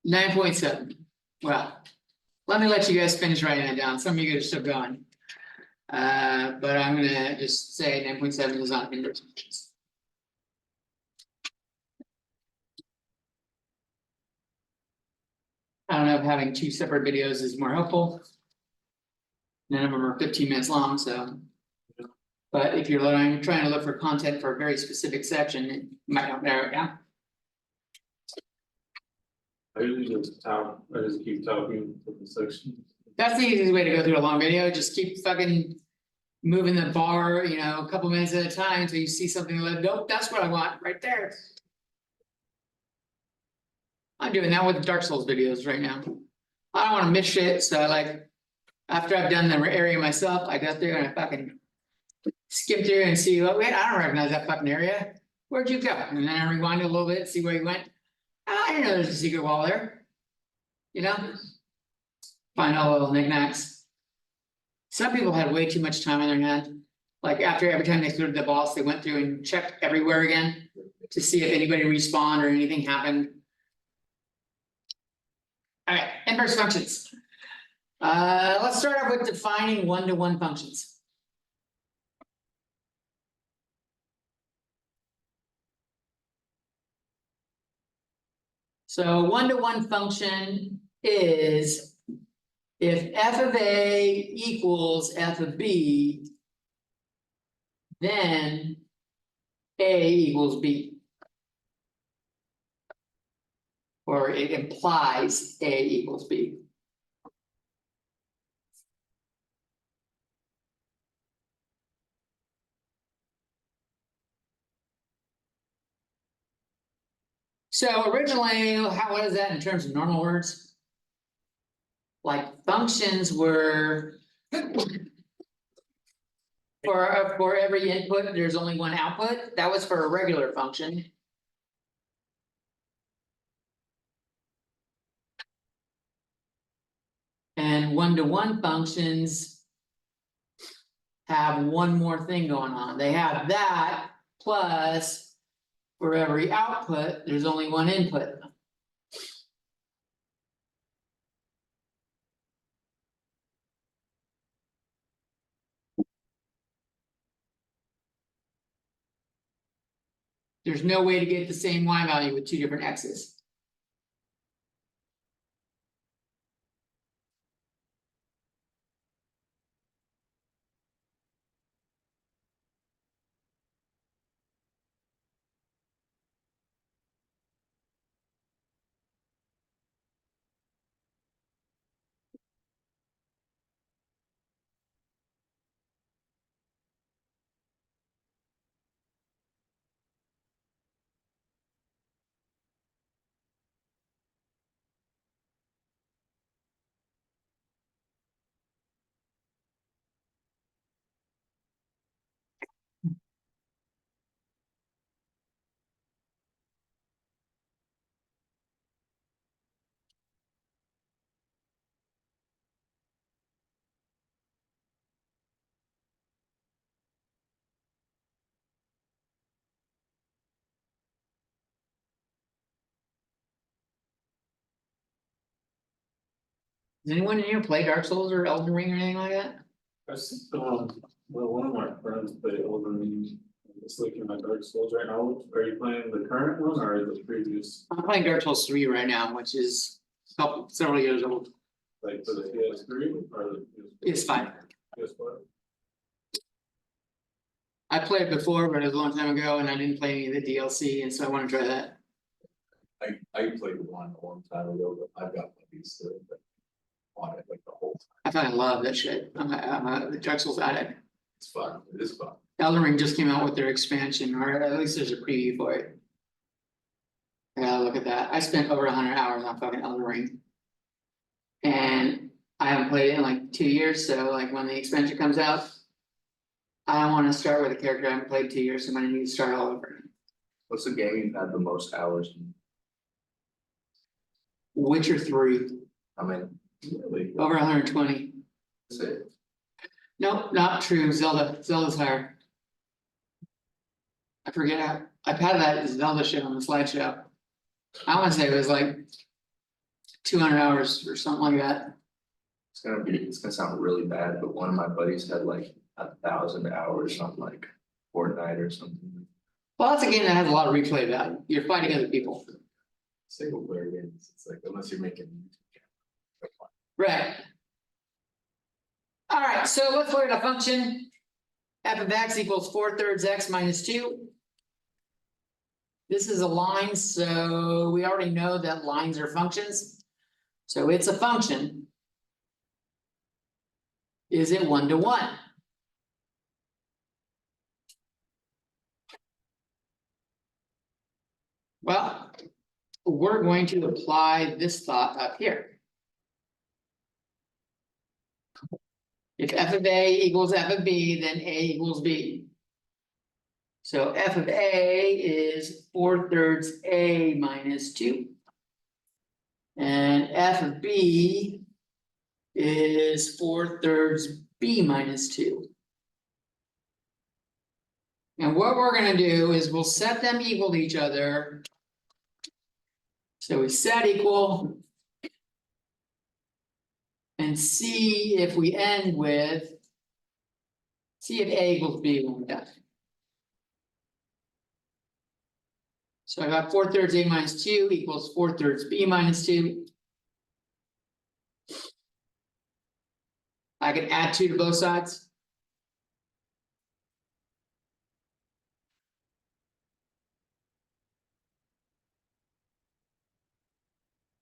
9.7. Well, let me let you guys finish writing it down. Some of you guys are still going. But I'm gonna just say 9.7 is on inverse functions. I don't know if having two separate videos is more helpful. None of them are 15 minutes long, so. But if you're trying to look for content for a very specific section, it might not narrow it down. I usually just keep talking to the section. That's the easiest way to go through a long video. Just keep fucking moving the bar, you know, a couple minutes at a time until you see something like, nope, that's what I want right there. I'm doing that with the Dark Souls videos right now. I don't want to miss shit, so I like, after I've done the area myself, I go through and I fucking skip through and see, oh wait, I don't recognize that fucking area. Where'd you go? And then I rewind it a little bit, see where you went. I didn't know there's a secret wall there. You know? Find all the little knickknacks. Some people had way too much time on their hand. Like after every time they threw the boss, they went through and checked everywhere again to see if anybody respawned or anything happened. All right, inverse functions. Let's start off with defining one-to-one functions. So one-to-one function is if f of A equals f of B, then A equals B. Or it implies A equals B. So originally, what is that in terms of normal words? Like functions were for every input, there's only one output. That was for a regular function. And one-to-one functions have one more thing going on. They have that plus for every output, there's only one input. There's no way to get the same y value with two different x's. Does anyone in here play Dark Souls or Elden Ring or anything like that? Well, one of my friends played Elden Ring. It's like in my Dark Souls right now. Are you playing the current one or the previous? I'm playing Dark Souls 3 right now, which is several years old. Like for the PS3 or the PS5. PS5? I played it before, but it was a long time ago, and I didn't play any of the DLC, and so I want to try that. I played one a long time ago, but I've got my piece to it on it like the whole time. I fucking love that shit. I'm a Dark Souls addict. It's fun. It is fun. Elden Ring just came out with their expansion, or at least there's a preview for it. I gotta look at that. I spent over 100 hours on fucking Elden Ring. And I haven't played it in like 2 years, so like when the expansion comes out, I don't want to start with a character I haven't played 2 years, so I'm gonna need to start all over. What's the game you've had the most hours in? Witcher 3, I mean, really? over 120. That's it. Nope, not true. Zelda's higher. I forget how I had that Zelda shit on the slideshow. I want to say it was like 200 hours or something like that. It's gonna sound really bad, but one of my buddies had like 1,000 hours on like Fortnite or something. Well, that's a game that has a lot of replay value. You're fighting other people. Single player games, it's like, unless you're making. Right. All right, so let's look at a function. F of x equals 4/3 x minus 2. This is a line, so we already know that lines are functions. So it's a function. Is it 1-to-1? Well, we're going to apply this thought up here. If f of a equals f of b, then a equals b. So f of a is 4/3 a minus 2. And f of b is 4/3 b minus 2. And what we're gonna do is we'll set them equal to each other. So we set equal. And see if we end with. See if a equals b when we're done. So I got 4/3 a minus 2 equals 4/3 b minus 2. I can add 2 to both sides.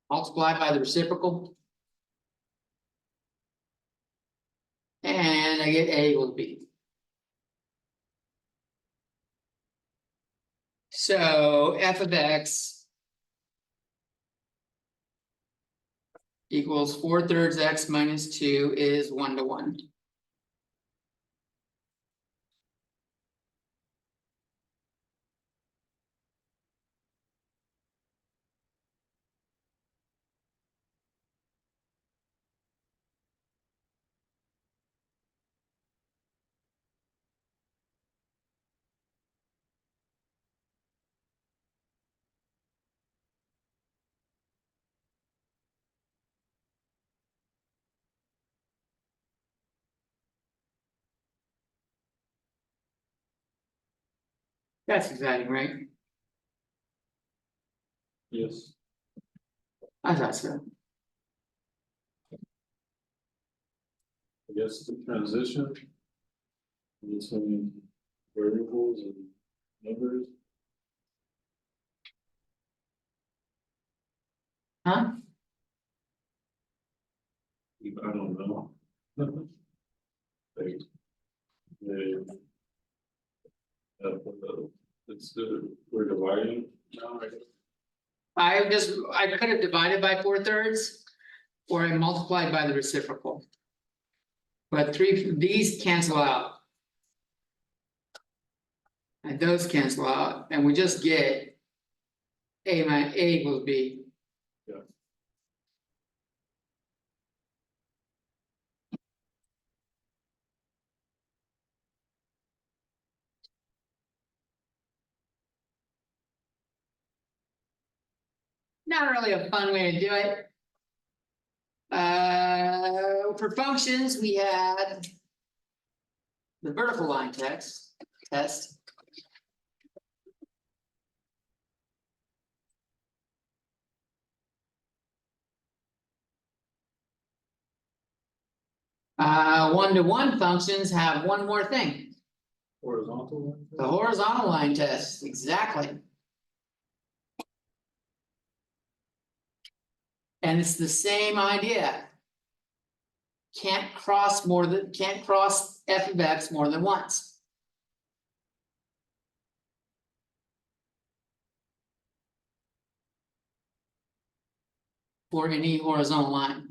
Multiply by the reciprocal. And I get a equals b. So f of x equals 4/3 x minus 2 is 1-to-1. That's exciting, right? Yes. I thought so. I guess the transition. Between variables and numbers. Huh? I don't know. Like, we're dividing now, I guess. I could have divided by 4/3. Or I multiplied by the reciprocal. But these cancel out. And those cancel out, and we just get a equals b. Yeah. Not really a fun way to do it. For functions, we had the vertical line test. 1-to-1 functions have one more thing. Horizontal. The horizontal line test, exactly. And it's the same idea. Can't cross f of x more than once. For any horizontal line.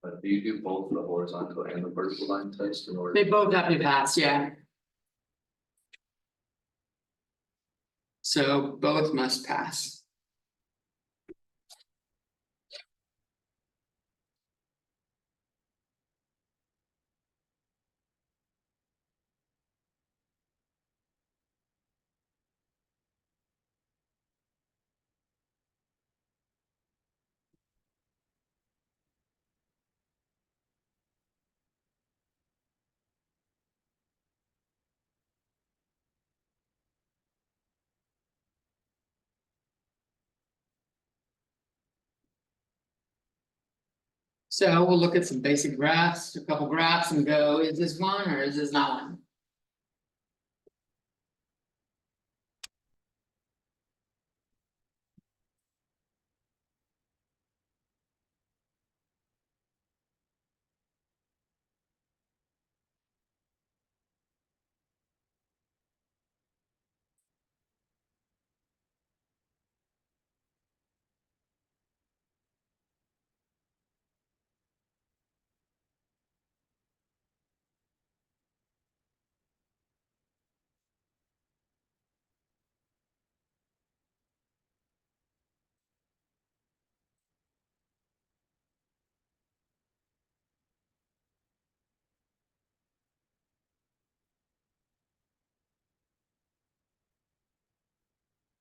But do you do both the horizontal and the vertical line test in order? They both have to pass, yeah. So both must pass. So we'll look at some basic graphs, a couple graphs and go, is this one or is this not one?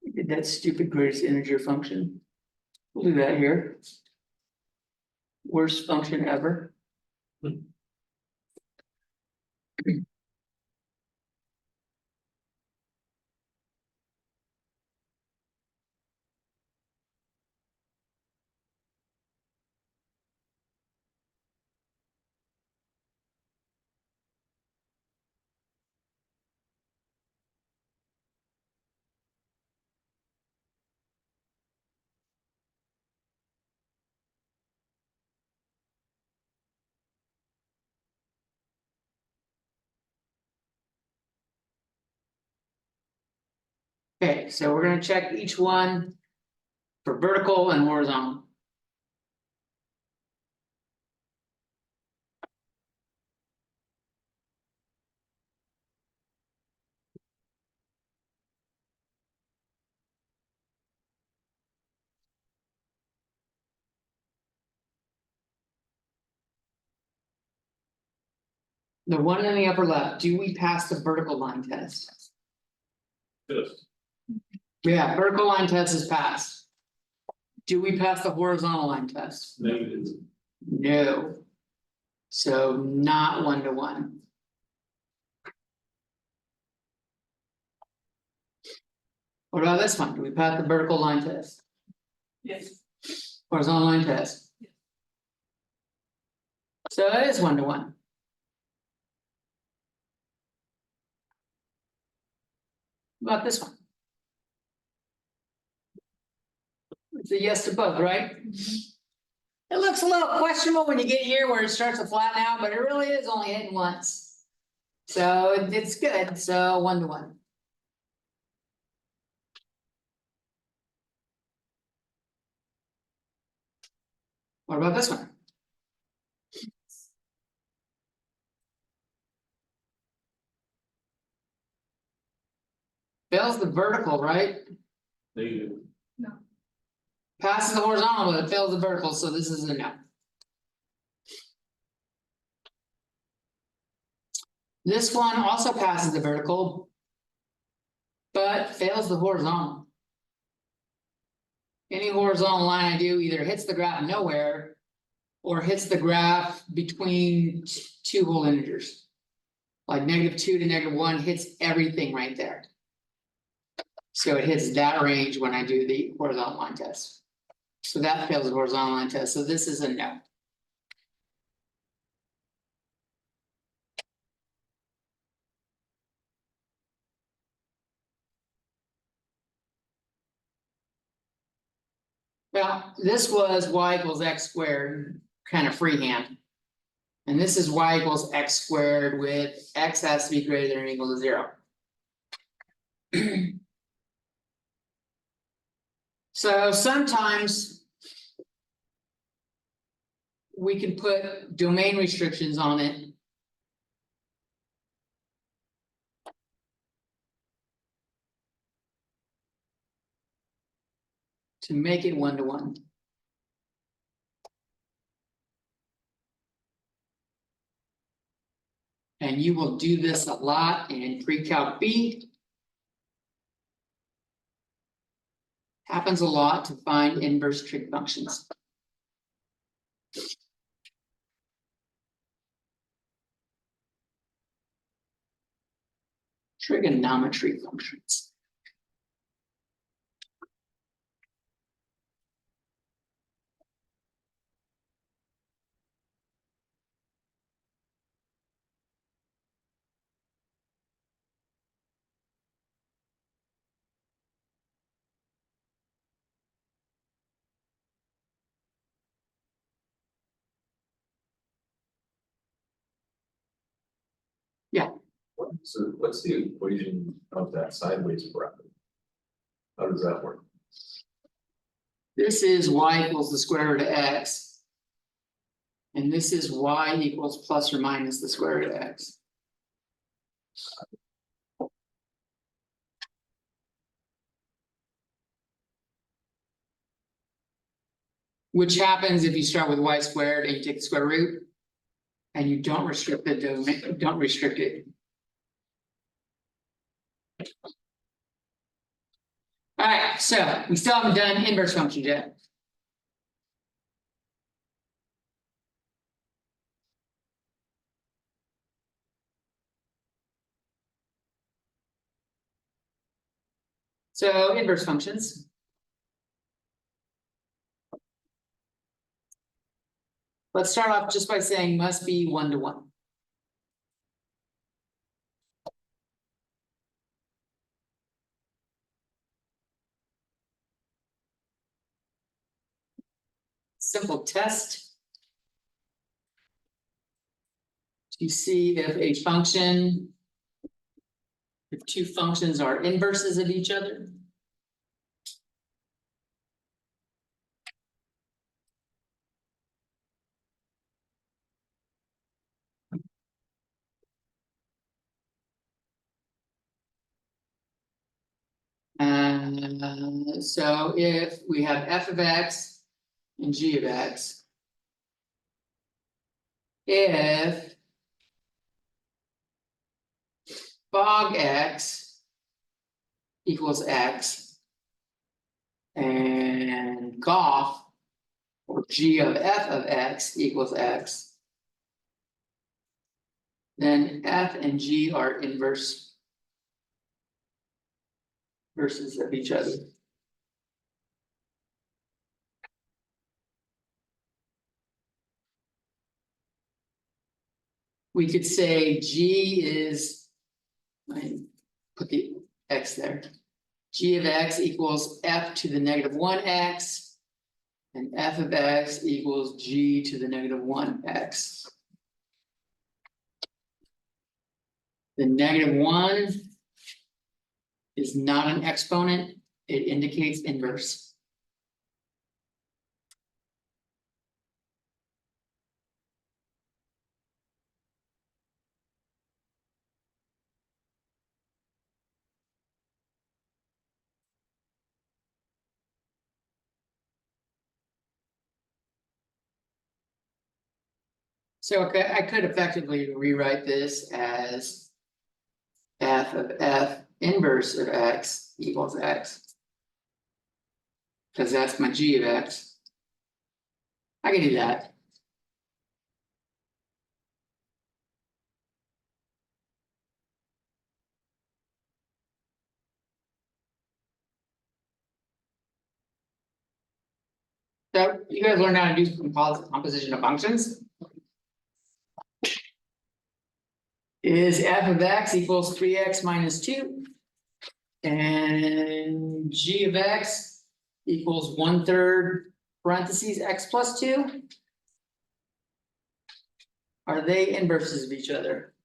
We did that stupid greatest integer function. We'll do that here. Worst function ever. Okay, so we're gonna check each one for vertical and horizontal. The one in the upper left, do we pass the vertical line test? Just, Yeah, vertical line test is passed. Do we pass the horizontal line test? negative, No. So not 1-to-1. What about this one? Do we pass the vertical line test? Yes. Horizontal line test? So it is 1-to-1. What about this one? It's a yes to both, right? It looks a little questionable when you get here where it starts to flatten out, but it really is only hitting once. So it's good, so 1-to-1. What about this one? Fails the vertical, right? negative, Passes the horizontal, but it fails the vertical, so this is a no. This one also passes the vertical. But fails the horizontal. Any horizontal line I do either hits the graph nowhere. Or hits the graph between two whole integers. Like -2 to -1 hits everything right there. So it hits that range when I do the horizontal line test. So that fails the horizontal line test, so this is a no. Well, this was y equals x squared, kind of freehand. And this is y equals x squared with x has to be greater than or equal to 0. So sometimes we can put domain restrictions on it. To make it 1-to-1. And you will do this a lot in pre-calc B. Happens a lot to find inverse trig functions. Trigonometry functions. So what's the equation of that sideways bracket? How does that work? This is y equals the square root of x. And this is y equals plus or minus the square root of x. Which happens if you start with y squared and you take the square root. And you don't restrict the domain, don't restrict it. Alright, so we still haven't done inverse functions yet. So inverse functions. Let's start off just by saying must be 1-to-1. Simple test. To see if a function. If two functions are inverses of each other. So if we have f of x and g of x. If fog x equals x and goff or g of f of x equals x, then f and g are inverse verses of each other. We could say g is, I put the x there. G of x equals f to the negative 1x. And f of x equals g to the negative 1x. The negative 1 is not an exponent, it indicates inverse. So I could effectively rewrite this as f of f inverse of x equals x. Because that's my g of x. I can do that. So you guys learned how to do composition of functions. Is f of x equals 3x minus 2. And g of x equals 1/3 parentheses x plus 2. Are they inverses of each other?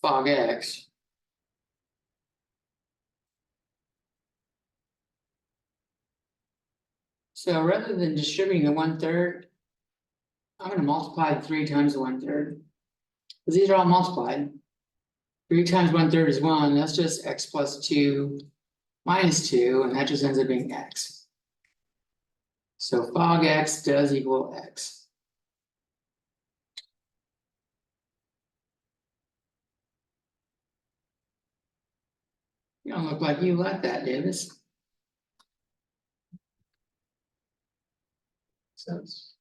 Fog X. So rather than distributing the 1/3. I'm gonna multiply 3 times the 1/3. Cause these are all multiplied. 3 times 1/3 is 1, that's just x plus 2 minus 2, and that just ends up being x. So fog x does equal x. You don't look like you like that, Davis. Sense.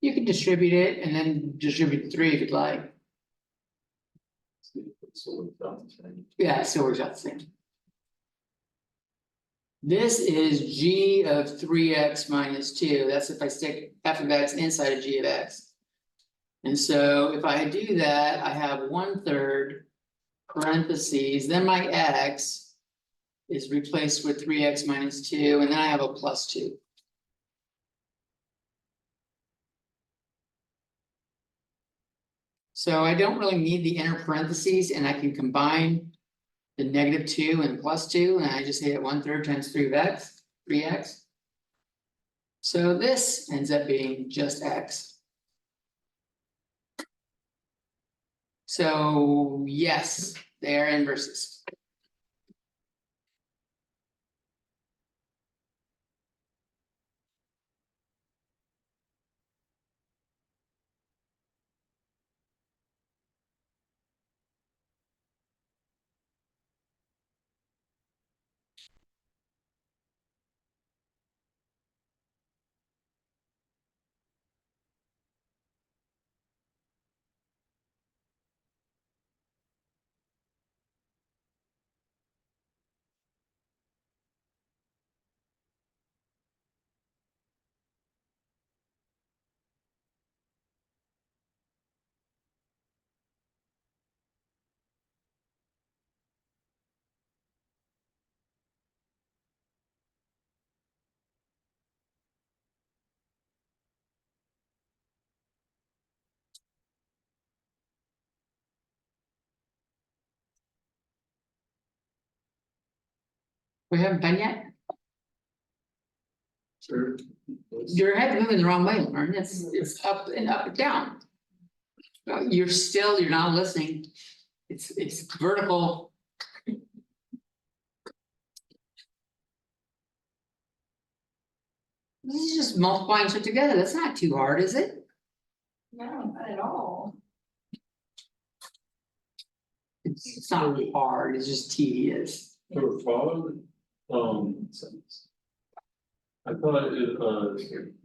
You can distribute it and then distribute 3 if you'd like. So it's about the same. Yeah, it still works out the same. This is g of 3x minus 2. That's if I stick f of x inside of g of x. And so if I do that, I have 1/3 parentheses, then my x is replaced with 3x minus 2, and then I have a plus 2. So I don't really need the inner parentheses, and I can combine the -2 and +2, and I just hit 1/3 times 3 of x, 3x. So this ends up being just x. So yes, they are inverses. We haven't done yet? Sure. Your head's moving the wrong way, Lauren. It's up and down. You're not listening. It's vertical. This is just multiplying shit together. That's not too hard, is it? No, not at all. It's not hard, it's just tedious. For fog, I thought it,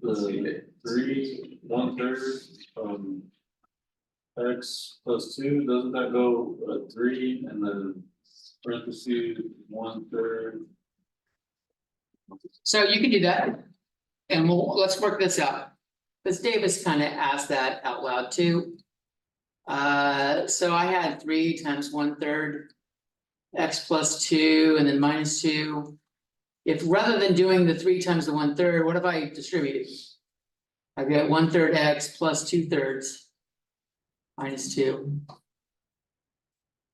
the 3, 1/3, x plus 2, doesn't that go 3 and then parentheses 1/3? So you can do that. And let's work this out. Because Davis kind of asked that out loud too. So I had 3 times 1/3 x plus 2 and then minus 2. If rather than doing the 3 times the 1/3, what if I distributed? I've got 1/3 x plus 2/3 minus 2.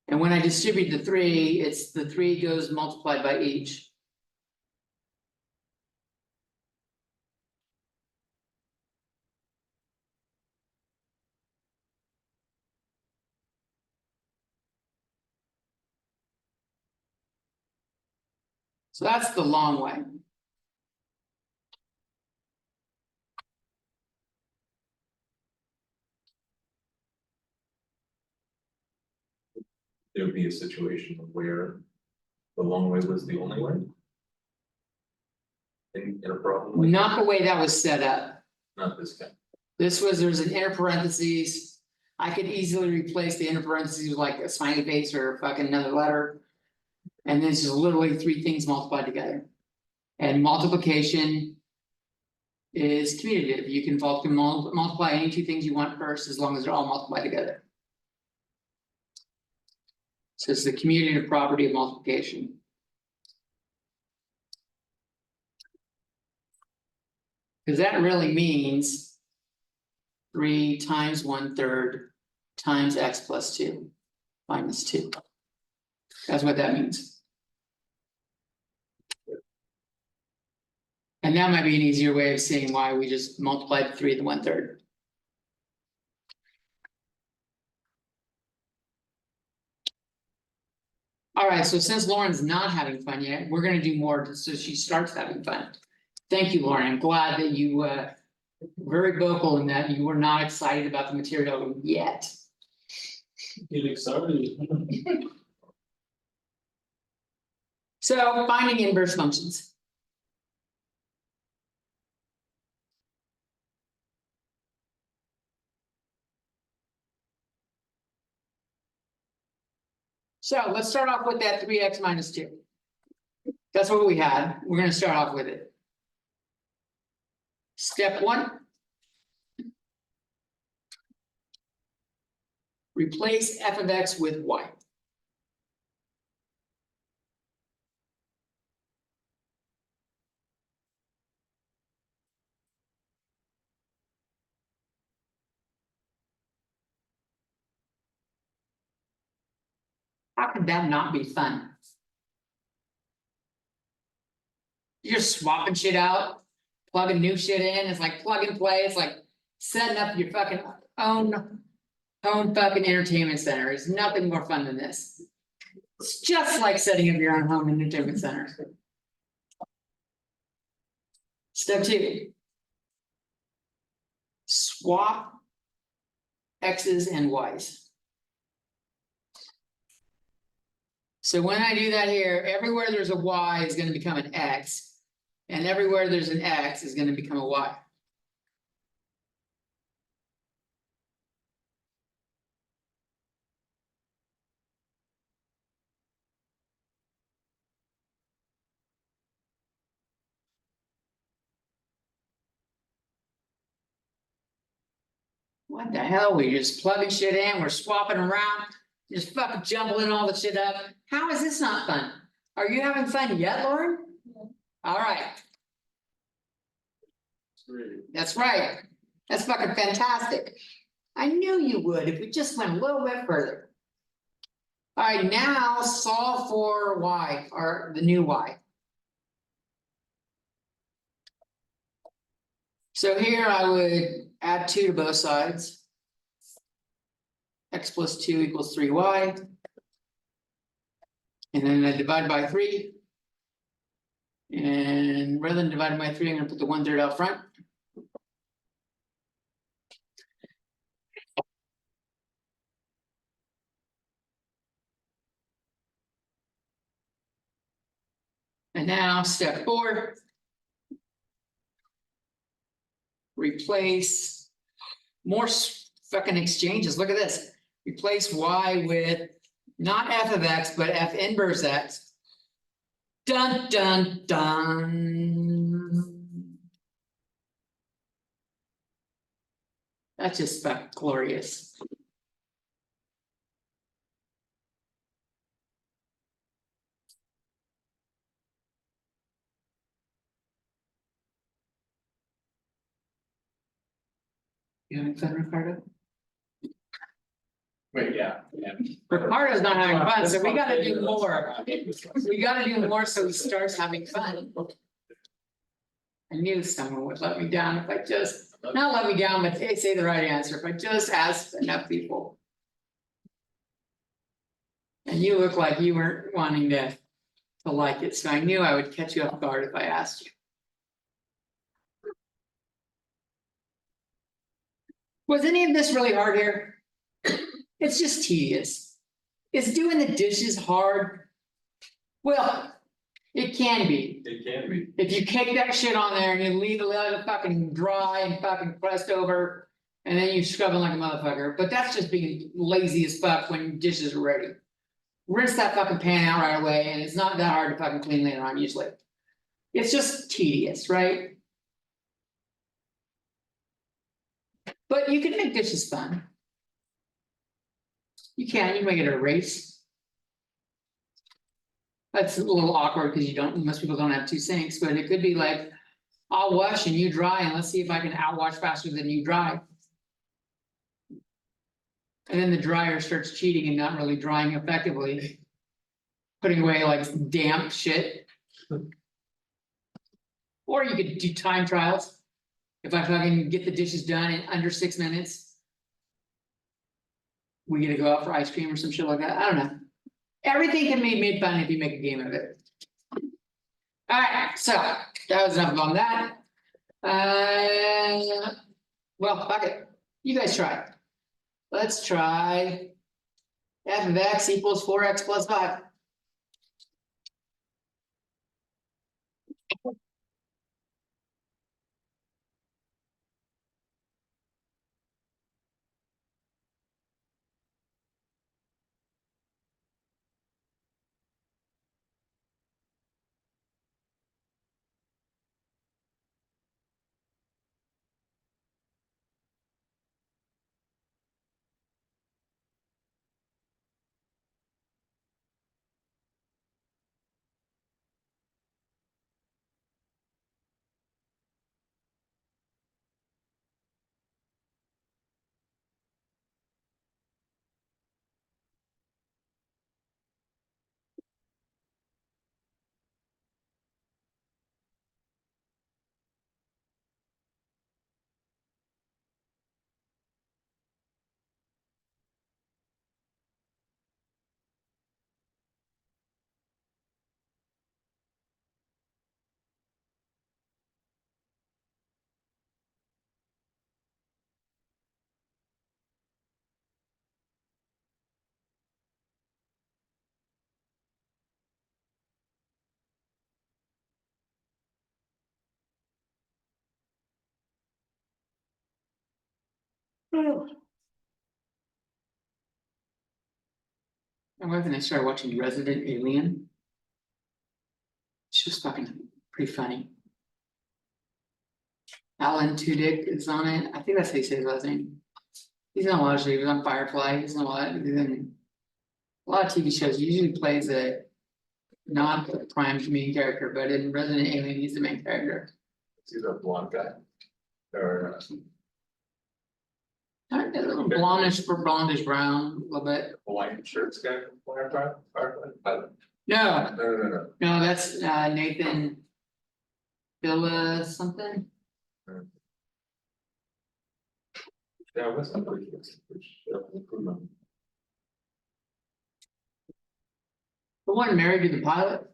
And when I distribute the 3, it's the 3 goes multiplied by each. So that's the long way. There would be a situation where the long way was the only way. In a problem like Not the way that was set up. not this guy. There's an inner parentheses. I could easily replace the inner parentheses with like a smiley face or fucking another letter. And this is literally 3 things multiplied together. And multiplication is commutative. You can multiply any 2 things you want first, as long as they're all multiplied together. So it's the commutative property of multiplication. Because that really means 3 times 1/3 times x plus 2 minus 2. That's what that means. And that might be an easier way of seeing why we just multiplied 3 to 1/3. All right, so since Lauren's not having fun yet, we're gonna do more so she starts having fun. Thank you, Lauren. I'm glad that you were very vocal in that you were not excited about the material yet. Get excited. So finding inverse functions. So let's start off with that 3x minus 2. That's what we had. We're gonna start off with it. Step 1. Replace f of x with y. How could that not be fun? You're just swapping shit out, plugging new shit in. It's like plug and play. It's like setting up your fucking own home fucking entertainment center. There's nothing more fun than this. It's just like setting up your own home entertainment center. Step 2. Swap x's and y's. So when I do that here, everywhere there's a y is going to become an x. And everywhere there's an x is going to become a y. What the hell? We just plugging shit in, we're swapping around, just fucking jumbling all the shit up. How is this not fun? Are you having fun yet, Lauren? Yeah. All right, that's right. That's fucking fantastic. I knew you would if we just went a little bit further. All right, now solve for y, or the new y. So here I would add 2 to both sides. X plus 2 equals 3y. And then I divide by 3. And rather than dividing by 3, I'm going to put the 1/3 out front. And now step 4. Replace more fucking exchanges. Look at this. Replace y with not f of x, but f inverse x. Dun dun dun. That's just fucking glorious. You having fun, Ricardo? Wait, yeah. Ricardo's not having fun, so we gotta do more. We gotta do more so he starts having fun. I knew someone would let me down if I just, not let me down, but they say the right answer, if I just asked enough people. And you look like you weren't wanting to like it, so I knew I would catch you off guard if I asked you. Was any of this really hard here? It's just tedious. Is doing the dishes hard? Well, it can be. It can be. If you cake that shit on there and you let it fucking dry and fucking pressed over, and then you scrub it like a motherfucker, but that's just being lazy as fuck when dishes are ready. Rinse that fucking pan out right away, and it's not that hard to fucking clean later on usually. It's just tedious, right? But you can make dishes fun. You can make it a race. That's a little awkward because most people don't have 2 sinks, but it could be like, I'll wash and you dry, and let's see if I can outwash faster than you dry. And then the dryer starts cheating and not really drying effectively. Putting away like damp shit. Or you could do time trials. If I fucking get the dishes done in under 6 minutes. We get to go out for ice cream or some shit like that, I don't know. Everything can be made fun if you make a game of it. Alright, so that was enough on that. Well, fuck it, you guys try it. Let's try. F of x equals 4x plus 5. My wife and I started watching Resident Alien. She was fucking pretty funny. Alan Tudyk is on it. I think that's how you say his last name. He's on a lot of shows. He was on Firefly. He's on a lot of TV shows. He usually plays a not the prime main character, but in Resident Alien, he's the main character. Is he the blonde guy? Or, A little blondish brown, a little bit. Hawaiian shirts guy from Firefly? No, No. no, that's Nathan. Villa something. Yeah, what's that? The one married to the pilot.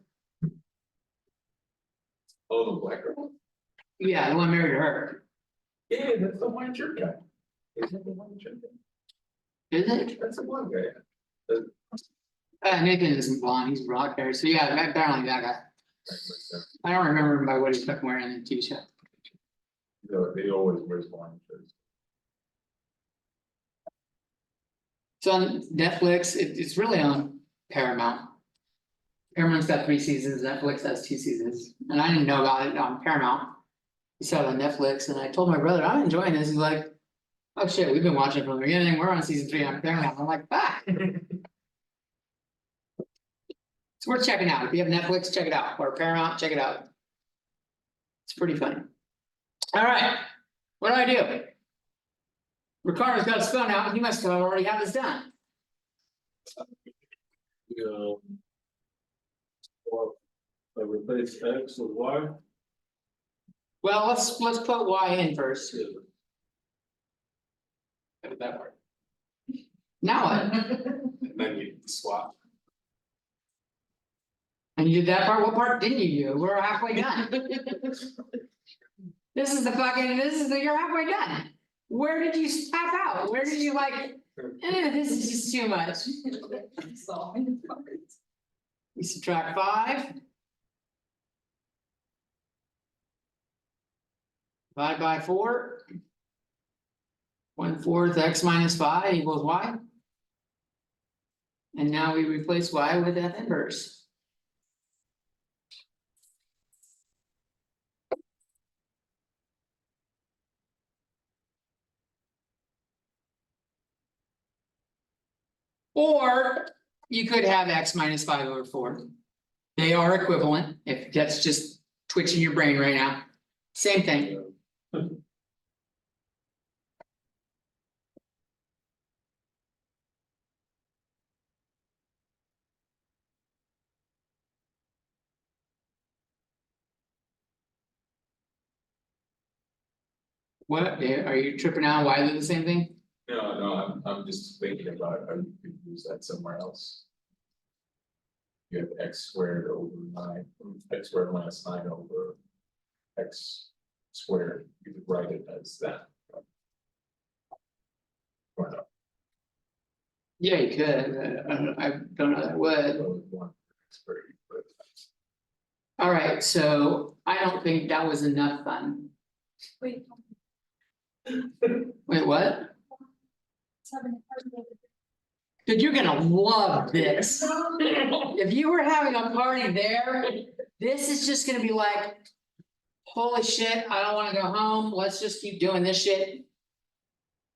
Oh, the black girl? Yeah, the one married to her. Yeah, that's the white shirt guy. Isn't it the white shirt guy? Is it? That's the blonde guy. Nathan isn't blonde, he's broad hair, so yeah, apparently that guy. I don't remember him by what he's fucking wearing in the TV show. No, they always wear blonde shirts. It's on Netflix, it's really on Paramount. Paramount's got 3 seasons, Netflix has 2 seasons, and I didn't know about it on Paramount. He saw it on Netflix, and I told my brother, I'm enjoying this, he's like, oh shit, we've been watching it from the beginning, we're on season 3 on Paramount, I'm like, ah. It's worth checking out, if you have Netflix, check it out, or Paramount, check it out. It's pretty funny. Alright, what do I do? Ricardo's got his phone out, he must have already have this done. Well, I replace X with Y. Well, let's put Y in first. How did that work? Now what? And then you swap. And you did that part, what part didn't you do? We're halfway done. This is you're halfway done. Where did you tap out? Where did you like, this is just too much. Solving parts. You subtract 5. Divide by 4. 1/4 x minus 5 equals y. And now we replace y with f inverse. Or you could have x minus 5/4. They are equivalent, if that's just twitching your brain right now. Same thing. What, are you tripping out? Why they're the same thing? No, I'm just thinking about how you could use that somewhere else. You have x squared over 9, x squared minus 9 over x squared, you could write it as that. Or no, Yeah, you could, I don't know that it would. so it's 1 x squared, but Alright, so I don't think that was enough fun. Wait. Wait, what? it's having a Dude, you're gonna love this. If you were having a party there, this is just gonna be like. Holy shit, I don't wanna go home, let's just keep doing this shit.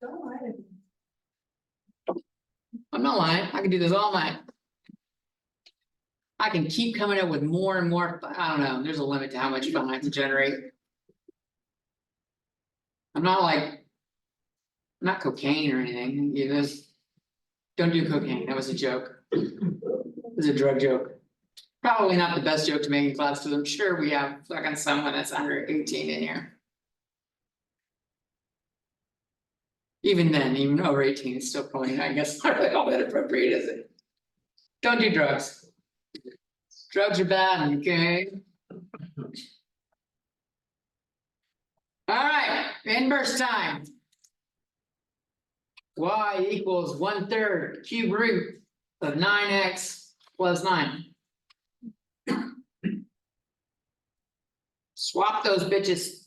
Don't lie to me. I'm not lying, I can do this all night. I can keep coming up with more and more, I don't know, there's a limit to how much fun I can generate. I'm not like. I'm not cocaine or anything, you just. Don't do cocaine, that was a joke. It was a drug joke. Probably not the best joke to make in class, because I'm sure we have fucking someone that's under 18 in here. Even then, even over 18 is still probably, I guess, not really all that appropriate, is it? Don't do drugs. Drugs are bad, okay? Alright, inverse time. Y equals 1/3 cube root of 9x plus 9. Swap those bitches.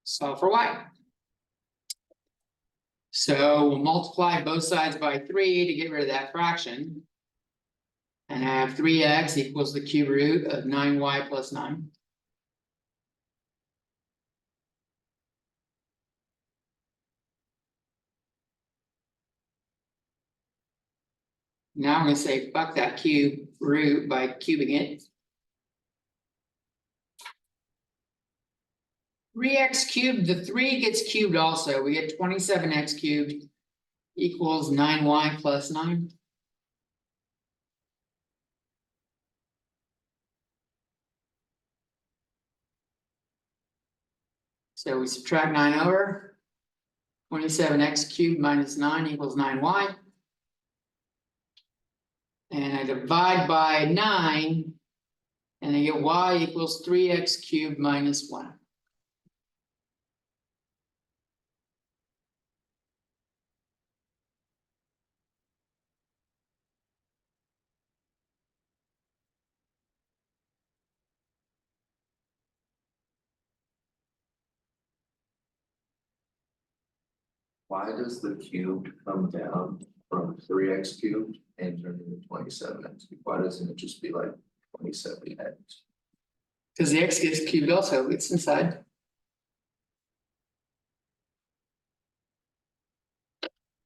Solve for y. So we'll multiply both sides by 3 to get rid of that fraction. And I have 3x equals the cube root of 9y plus 9. Now I'm gonna say fuck that cube root by cubing it. 3x cubed, the 3 gets cubed also, we get 27x cubed equals 9y plus 9. So we subtract 9 over. 27x cubed minus 9 equals 9y. And I divide by 9. And I get y equals 3x cubed minus 1. Why does the cubed come down from 3x cubed and turn into 27x? Why doesn't it just be like 27x? Because the x gets cubed also, it's inside.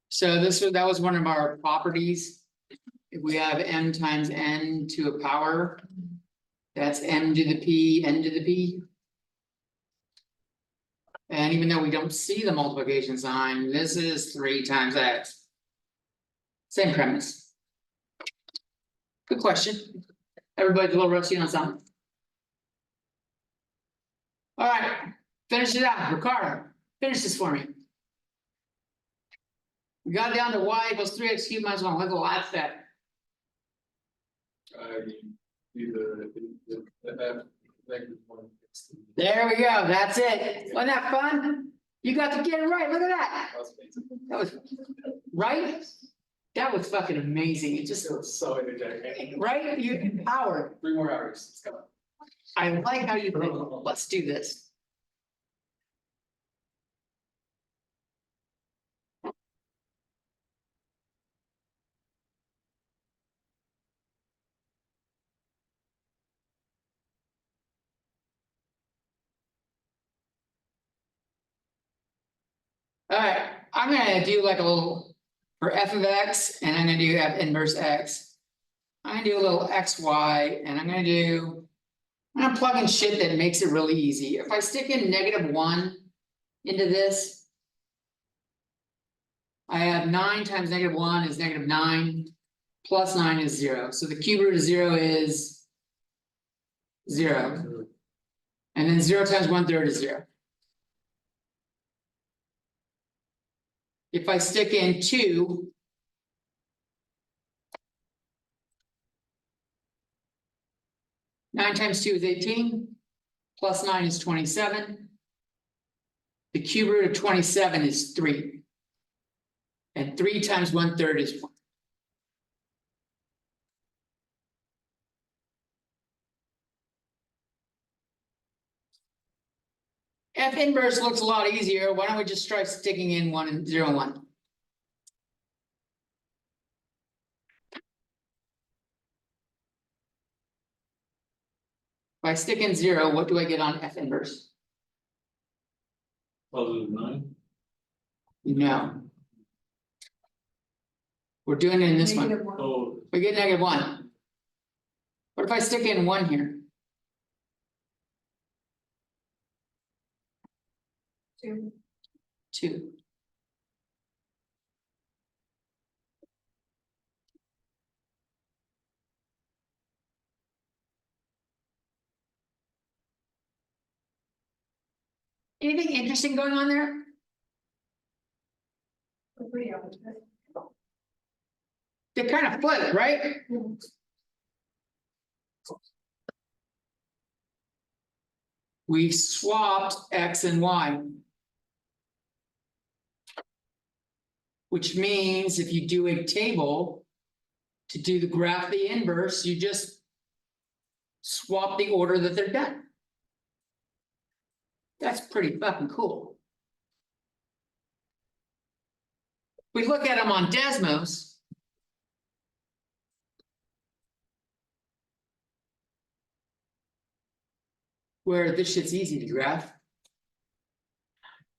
So that was one of our properties. If we have m times n to a power, that's m to the p, n to the p. And even though we don't see the multiplication sign, this is 3 times x. Same premise. Good question. Everybody's a little rusty on something. All right, finish it out, Ricardo, finish this for me. We got down to y equals 3x cubed minus 1, what's the last step? You do the f -1. There we go, that's it. Wasn't that fun? You got to get it right, look at that. That was, right? That was fucking amazing, it just, So energetic. right, you empowered. 3 more hours, let's go. I like how you think, let's do this. Alright, I'm gonna do like a little, for f of x, and I'm gonna do f inverse x. I'm gonna do a little xy, and I'm gonna plug in shit that makes it really easy. If I stick in -1 into this, I have 9 times -1 is -9. Plus 9 is 0, so the cube root of 0 is 0. And then 0 times 1/3 is 0. If I stick in 2. Nine times 2 is 18, plus 9 is 27. The cube root of 27 is 3. And 3 times 1/3 is 1. F inverse looks a lot easier. Why don't we just try sticking in 1 and 0 and 1? If I stick in 0, what do I get on F inverse? +9. No. We're doing it in this one. Negative 1. Oh, We get -1. What if I stick in 1 here? 2. 2. Anything interesting going on there? We're pretty opposite. They kind of flip, right? We swapped X and Y. Which means if you do a table to do the graph of the inverse, you just swap the order that they're done. That's pretty fucking cool. We look at them on Desmos. Where this shit's easy to graph.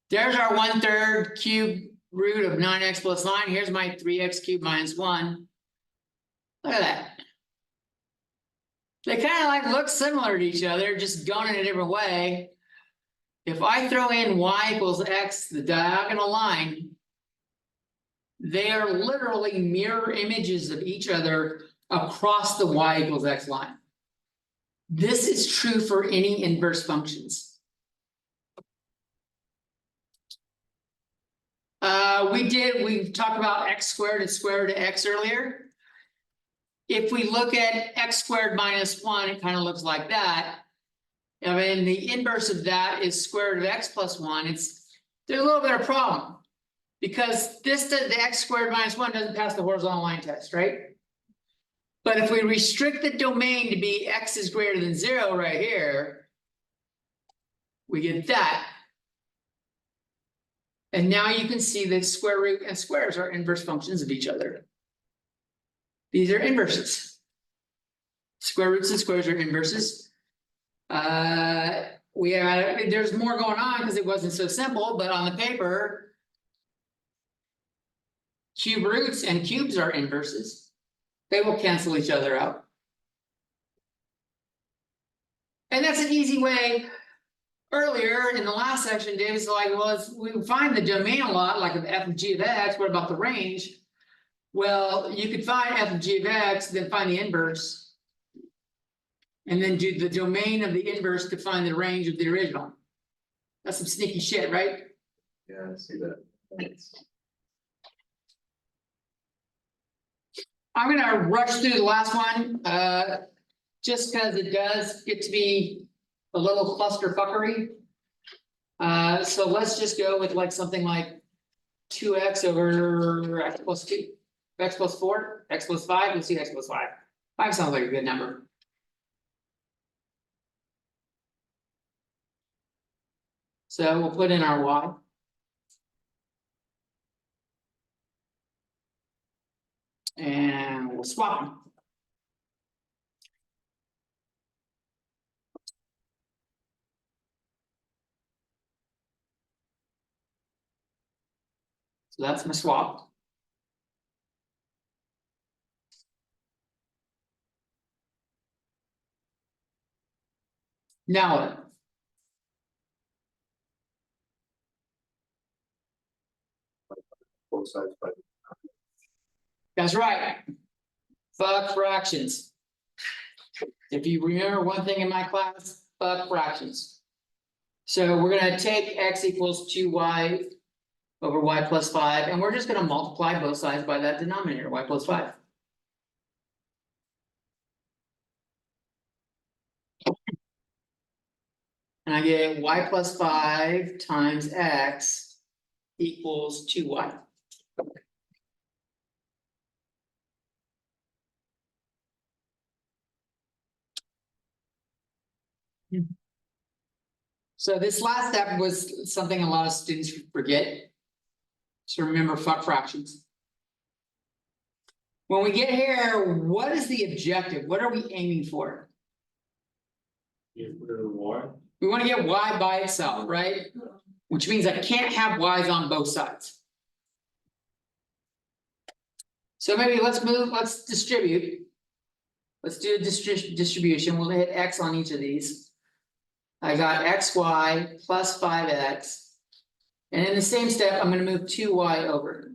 There's our 1/3 cube root of 9x plus 9. Here's my 3x cubed minus 1. Look at that. They kind of like look similar to each other, just going in a different way. If I throw in y equals x, the diagonal line, they are literally mirror images of each other across the y equals x line. This is true for any inverse functions. We talked about x squared and square root of x earlier. If we look at x squared minus 1, it kind of looks like that. I mean, the inverse of that is square root of x plus 1. There's a little bit of problem. Because the x squared minus 1 doesn't pass the horizontal line test, right? But if we restrict the domain to be x is greater than 0 right here, we get that. And now you can see that square root and squares are inverse functions of each other. These are inverses. Square roots and squares are inverses. There's more going on because it wasn't so simple, but on the paper, cube roots and cubes are inverses. They will cancel each other out. And that's an easy way. Earlier in the last section, David's like, well, we find the domain a lot, like f of g of x, what about the range? Well, you could find f of g of x, then find the inverse. And then do the domain of the inverse to find the range of the original. That's some sneaky shit, right? Yeah, I see that. I'm gonna rush through the last one, just because it does get to be a little clusterfuckery. So let's just go with like something like 2x over x plus 2, x plus 4, x plus 5. Let's see x plus 5. 5 sounds like a good number. So we'll put in our y. And we'll swap them. So that's my swap. Now what? sides by. That's right. Fuck fractions. If you remember one thing in my class, fuck fractions. So we're gonna take x equals 2y over y plus 5, and we're just gonna multiply both sides by that denominator, y plus 5. And I get y plus 5 times x equals 2y. So this last step was something a lot of students forget. So remember, fuck fractions. When we get here, what is the objective? What are we aiming for? You put it in Y. We want to get y by itself, right? Which means I can't have y's on both sides. So maybe let's distribute. Let's do a distribution. We'll hit x on each of these. I got xy plus 5x. And in the same step, I'm going to move 2y over.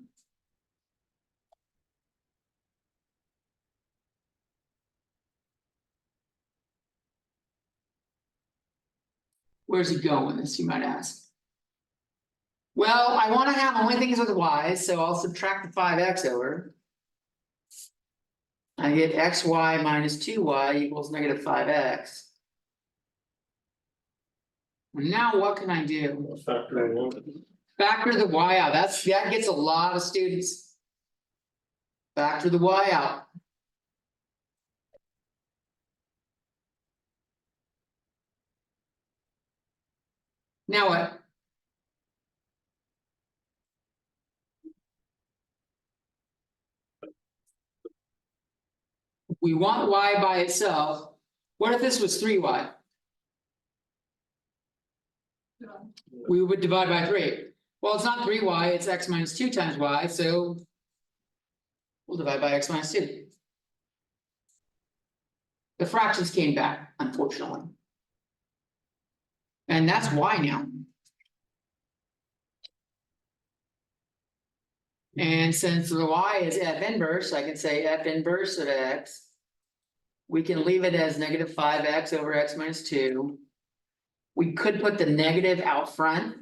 Where's it going, this you might ask? Well, I want to have only things with y's, so I'll subtract the 5x over. I get xy minus 2y equals negative 5x. Now what can I do? Factor in Y. Factor the y out. That gets a lot of students. Factor the y out. Now what? We want y by itself. What if this was 3y? We would divide by 3. Well, it's not 3y, it's x minus 2 times y, so we'll divide by x minus 2. The fractions came back, unfortunately. And that's y now. And since the y is f inverse, I can say f inverse of x. We can leave it as negative 5x over x minus 2. We could put the negative out front.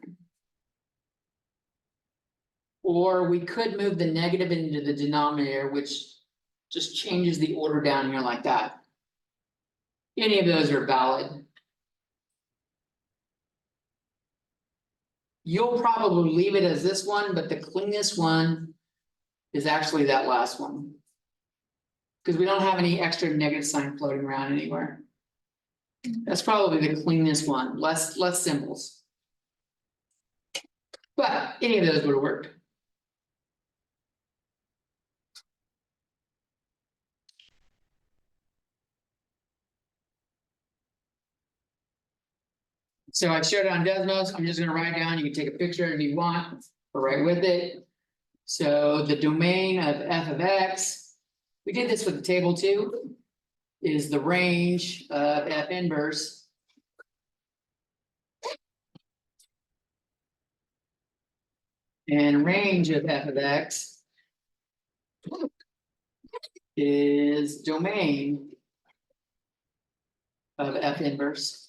Or we could move the negative into the denominator, which just changes the order down here like that. Any of those are valid. You'll probably leave it as this one, but the cleanest one is actually that last one. Because we don't have any extra negative sign floating around anywhere. That's probably the cleanest one, less symbols. But any of those would have worked. So I showed it on Desmos. I'm just gonna write down, you can take a picture if you want, or write with it. So the domain of f of x, we did this with the table too, is the range of f inverse. And range of f of x is domain of f inverse.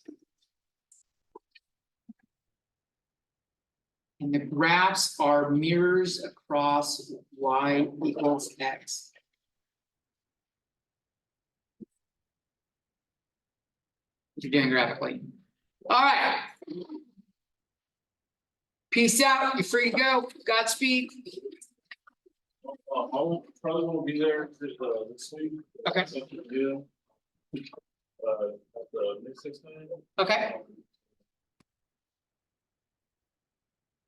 And the graphs are mirrors across y equals x. What you're doing graphically. All right. Peace out. You're free to go. Godspeed. Probably won't be there this week. Okay. That's up to you. At the mid-6 Okay.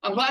I'm glad